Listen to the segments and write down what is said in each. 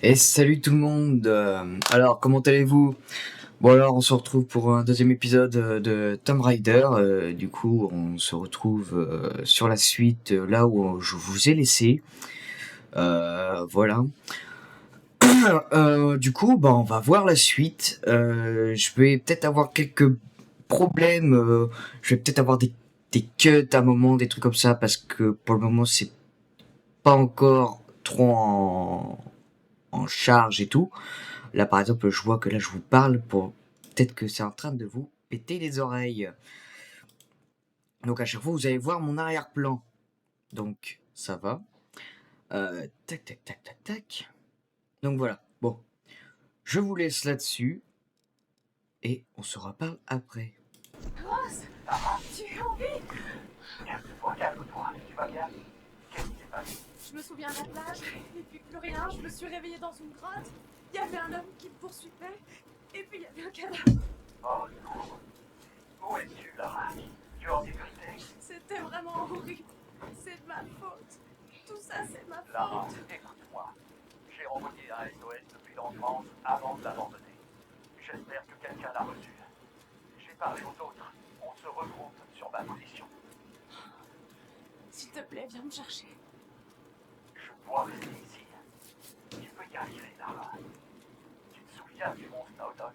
Et salut tout le monde. Alors, comment allez-vous? Bon alors, on se retrouve pour un deuxième épisode de Tomb Raider. Du coup, on se retrouve sur la suite, là où je vous ai laissé. Voilà. Du coup, bah, on va voir la suite. Je vais peut-être avoir quelques problèmes. Je vais peut-être avoir des cuts à un moment, des trucs comme ça, parce que pour le moment, c'est pas encore trop en charge et tout. Là, par exemple, je vois que là, je vous parle pour... Peut-être que c'est en train de vous péter les oreilles. Donc, à chaque fois, vous allez voir mon arrière-plan. Donc, ça va. Tac, tac, tac, tac, tac. Donc, voilà. Bon. Je vous laisse là-dessus. Et on se reparle après. Ross, tu es en vie? Calme-toi, tu vas bien? Qu'est-ce qui s'est passé? Je me souviens de la plage, et puis plus rien, je me suis réveillée dans une grotte. Il y avait un homme qui me poursuivait, et puis il y avait un cadavre. Oh non. Où es-tu, Lara? Tu es en sécurité? C'était vraiment horrible. C'est de ma faute. Tout ça, c'est de ma Lara, faute. écoute-moi. J'ai envoyé un SOS depuis l'enfance avant de l'abandonner. J'espère que quelqu'un l'a reçu. J'ai parlé aux autres. On se regroupe sur ma position. S'il te plaît, viens me chercher. Je dois rester ici. Tu peux y arriver, Lara. Tu te souviens du mont Snowdon?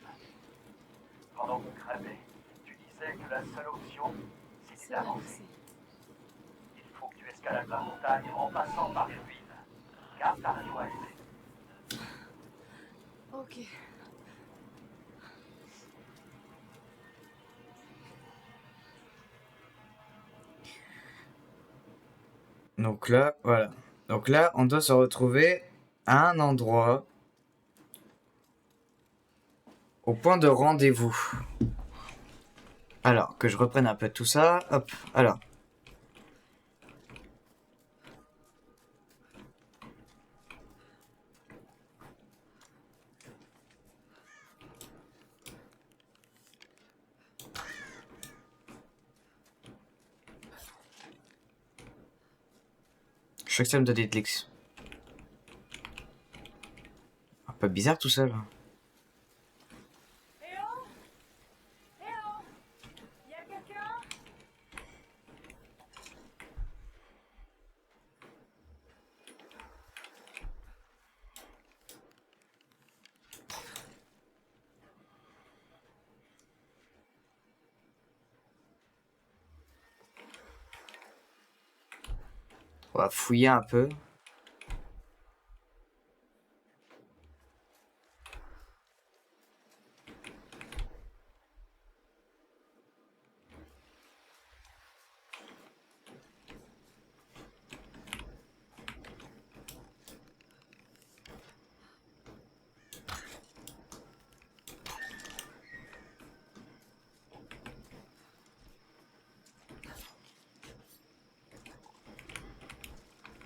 Pendant qu'on crevait, tu disais que la seule option, c'était C'est d'avancer. avancé. Il faut que tu escalades la montagne en passant par les ruines. Garde ta radio allumée. Ok. Donc là, voilà. Donc là, on doit se retrouver à un endroit au point de rendez-vous. Alors, que je reprenne un peu tout ça. Hop, alors. Je sais que ça me donne des clics. Un peu bizarre tout ça, là. Eh oh! Eh oh! Y a quelqu'un? On va fouiller un peu.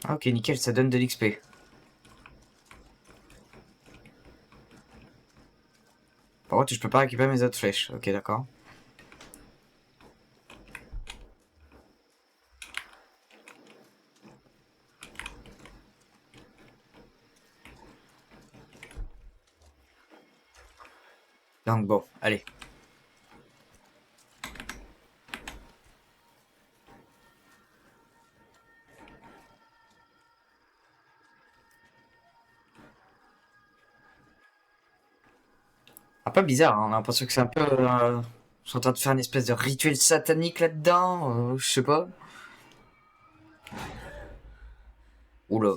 Ah, ok, nickel, ça donne de l'XP. Par contre, je peux pas récupérer mes autres flèches. Ok, d'accord. Donc bon, allez. Ah, pas bizarre, hein, on a l'impression que c'est un peu... ils sont en train de faire une espèce de rituel satanique là-dedans, je sais pas. Oula.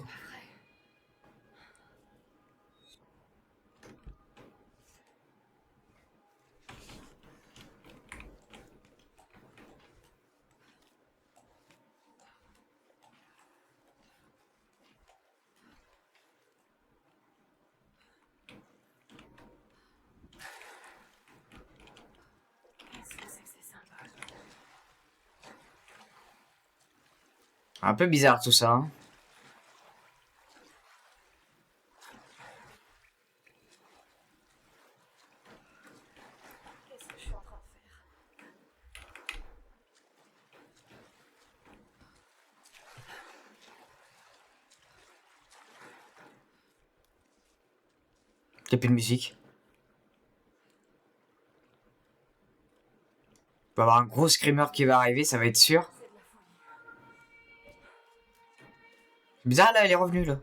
Qu'est-ce que c'est que ces symboles? Un peu bizarre tout ça, hein. Qu'est-ce que je suis en train de faire? y a plus de musique. Il va y avoir un gros screamer qui va arriver, ça va être sûr. C'est de la folie. C'est bizarre là, elle est revenue là.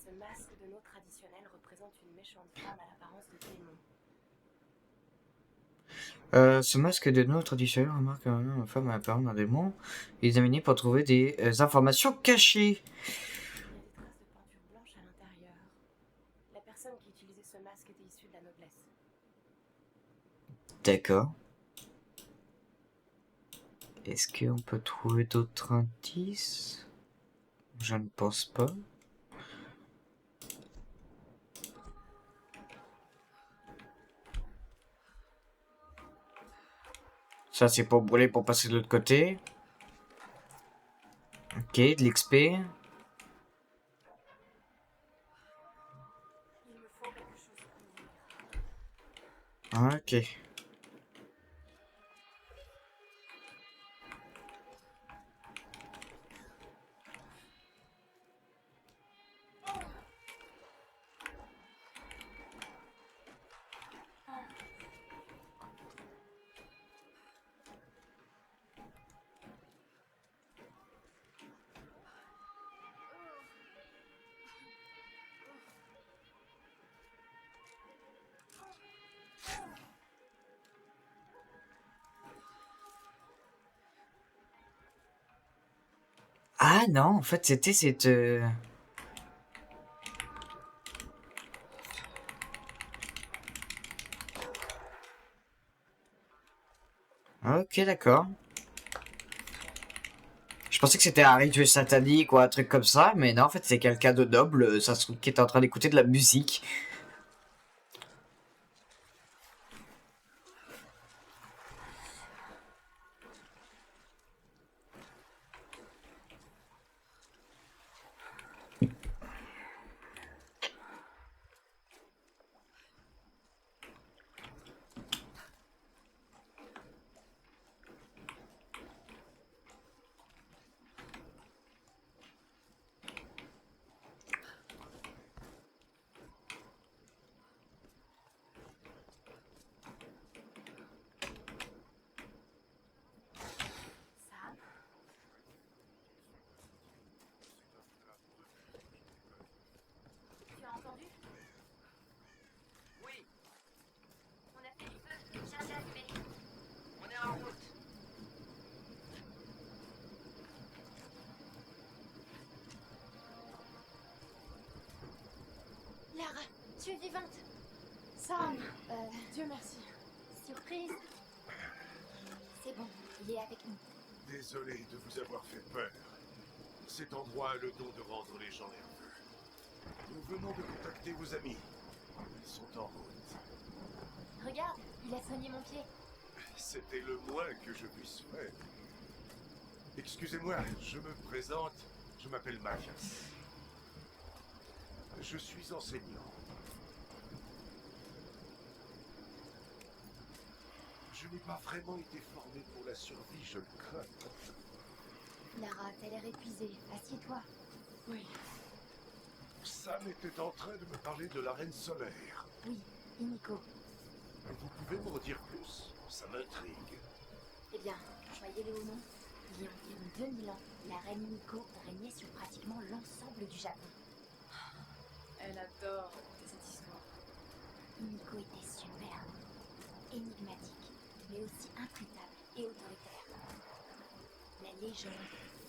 Ce masque de nos traditionnels représente une méchante femme à l'apparence de démon. Ce masque de nos traditionnels remarque une femme à l'apparence d'un démon. Il est examiné pour trouver des informations cachées. Il y a des traces de peinture blanche à l'intérieur. La personne qui utilisait ce masque était issue de la noblesse. D'accord. Est-ce qu'on peut trouver d'autres indices? Je ne pense pas. Ça, c'est pour brûler pour passer de l'autre côté. Ok, de l'XP. Il me faut quelque chose pour ouvrir. Ok. Ah non, en fait, c'était cette... Ok, d'accord. Je pensais que c'était un rituel satanique ou un truc comme ça, mais non, en fait, c'est quelqu'un de noble, ça se trouve, qui est en train d'écouter de la musique. Sam? Tu as entendu? Oui, On a fait du feu. Cherchez à allumer. on est en route. Lara, tu es vivante. Sam, Dieu merci. Surprise. C'est bon, il est avec nous. Désolé de vous avoir fait peur. Cet endroit a le don de rendre les gens nerveux. Nous venons de contacter vos amis. Ils sont en route. Regarde, il a soigné mon pied. C'était le moins que je puisse faire. Excusez-moi, je me présente. Je m'appelle Mathias. Je suis enseignant. Je n'ai pas vraiment été formé pour la survie, je le crains. Lara, t'as l'air épuisée. Assieds-toi. Oui. Sam était en train de me parler de la Reine Solaire. Oui, Iniko. Vous pouvez m'en dire plus? Ça m'intrigue. Eh bien, croyez-le ou non, il y a environ 2000 ans, la reine Iniko régnait sur pratiquement l'ensemble du Japon. Elle adore raconter cette histoire. Iniko était superbe, énigmatique, mais aussi intraitable et autoritaire. La légende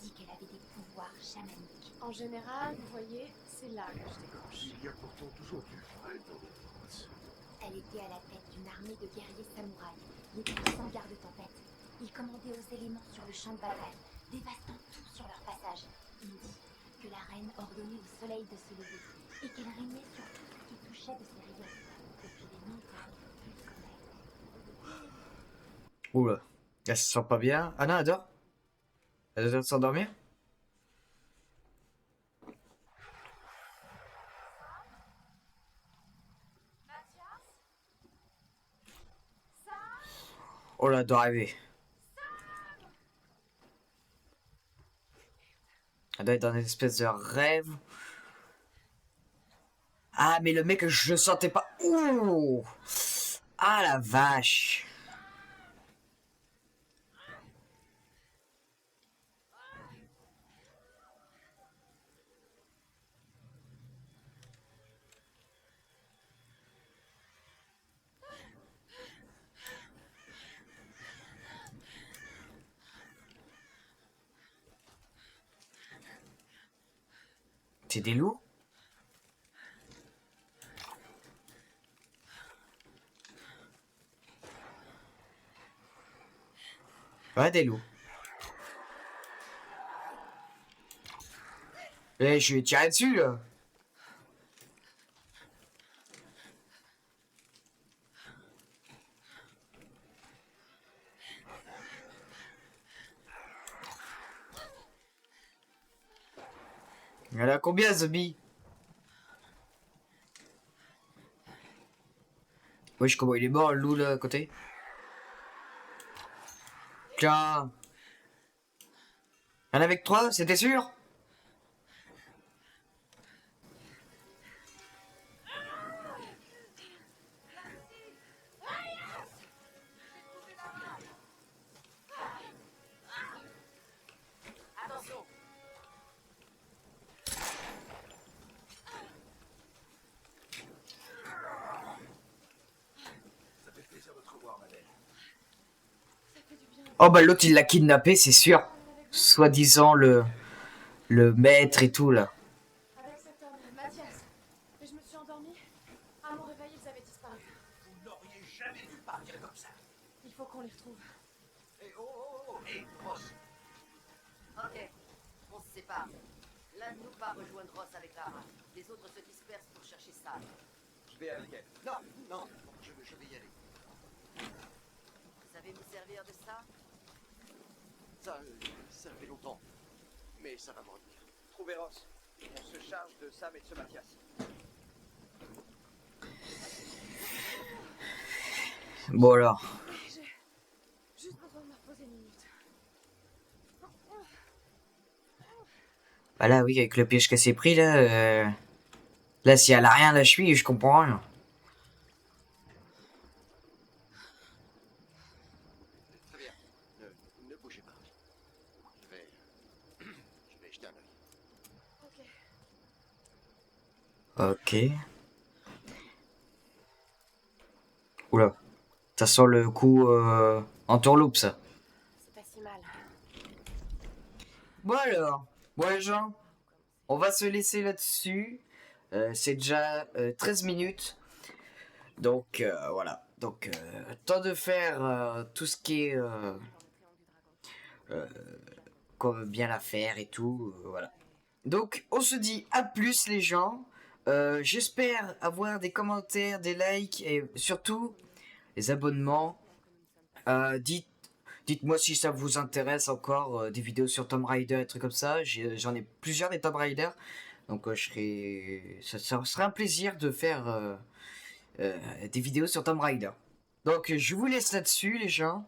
dit qu'elle avait des pouvoirs chamaniques. En général, vous voyez, c'est là que je décroche. Il y a pourtant toujours du vrai dans les contes. Elle était à la tête d'une armée de guerriers samouraïs, les plus sans garde-tempête. Ils commandaient aux éléments sur le champ de bataille, dévastant tout sur leur passage. Il dit que la reine ordonnait au soleil de se lever et qu'elle régnait sur tout ce qui touchait de ses rayons, depuis les montagnes jusqu'aux mers. Oula, elle se sent pas bien. Anna, elle dort? Elle doit s'endormir? Mathias? Sam? Oh là, elle doit arriver. Elle doit être dans une espèce de rêve. Ah, mais le mec, je sentais pas. Ouh! Ah la vache! C'est des loups? Ouais, des loups. Eh, je vais tirer dessus, là. Elle a combien, Zombie? Wesh, comment il est mort, le loup, là, à côté? Tiens. Y'en a avec 3, c'était sûr? Attention. Ça fait plaisir de te revoir, Madeleine. Ça fait du bien. Oh, bah, l'autre, il l'a kidnappé, c'est sûr. Soi-disant, le maître et tout, là. Avec cet homme, Mathias. Et je me suis endormie. À mon réveil, ils avaient disparu. Vous n'auriez jamais dû partir comme ça. Il faut qu'on les retrouve. Et hé, Ross, Ok, on se sépare. L'un de nous part rejoindre Ross avec Lara. Les autres se dispersent pour chercher Sam. je vais avec elle. Non, non, je vais y aller. Vous savez vous servir de ça? Ça fait longtemps. Mais ça va me revenir. Trouvez Ross. On se charge de Sam et de ce Mathias. Bon, alors. J'ai juste besoin de me reposer une minute. Bah là, oui, avec le piège qu'elle s'est pris, là... Là, si elle a rien à la cheville, je comprends rien. Très bien. Ne bougez pas. Je vais jeter un œil. Ok. Ok. Oula. Ça sent le coup en tourloupe, ça. C'est pas si mal. Bon alors. Bon les gens. On va se laisser là-dessus. C'est déjà 13 minutes. Donc voilà. Donc temps de faire tout ce qui est... comme bien la faire et tout. Voilà. Donc on se dit à plus les gens. J'espère avoir des commentaires, des likes et surtout les abonnements. Dites-moi si ça vous intéresse encore des vidéos sur Tomb Raider et trucs comme ça. J'en ai plusieurs des Tomb Raider. Donc ça serait un plaisir de faire des vidéos sur Tomb Raider. Donc je vous laisse là-dessus les gens.